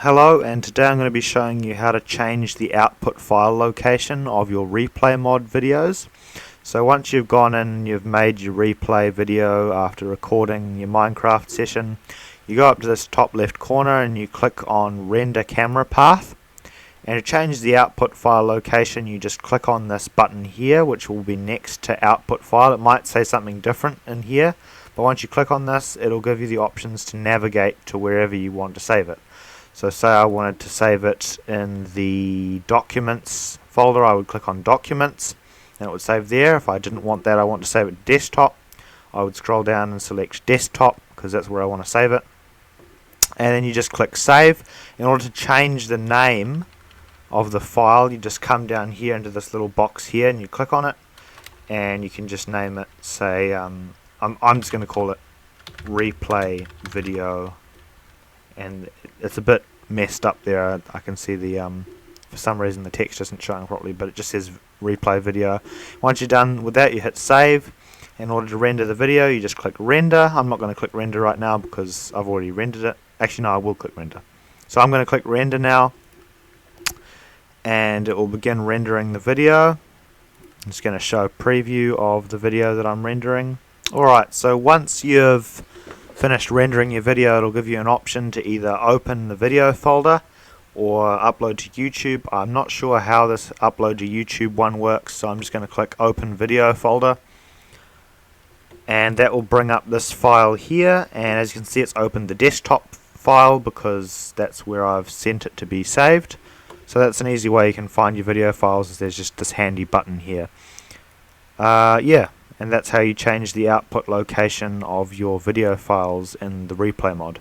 Hello, and today I'm going to be showing you how to change the output file location of your replay mod videos. So once you've gone in and you've made your replay video after recording your Minecraft session, you go up to this top left corner and you click on render camera path, and to change the output file location you just click on this button here, which will be next to output file. It might say something different in here, but once you click on this it'll give you the options to navigate to wherever you want to save it. So say I wanted to save it in the documents folder, I would click on documents and it would save there. If I didn't want that, I want to save it desktop, I would scroll down and select desktop because that's where I want to save it, and then you just click save. In order to change the name of the file you just come down here into this little box here and you click on it, and you can just name it, say I'm just going to call it replay video, and it's a bit messed up there. I can see the for some reason the text isn't showing properly, but it just says replay video. Once you're done with that you hit save. In order to render the video you just click render. I'm not going to click render right now because I've already rendered it. Actually no, I will click render. So I'm going to click render now and it will begin rendering the video. I'm just going to show a preview of the video that I'm rendering. Alright, so once you've finished rendering your video, it'll give you an option to either open the video folder or upload to YouTube. I'm not sure how this upload to YouTube one works, so I'm just going to click open video folder, and that will bring up this file here, and as you can see it's opened the desktop file because that's where I've sent it to be saved. So that's an easy way you can find your video files, is there's just this handy button here. Yeah, and that's how you change the output location of your video files in the replay mod.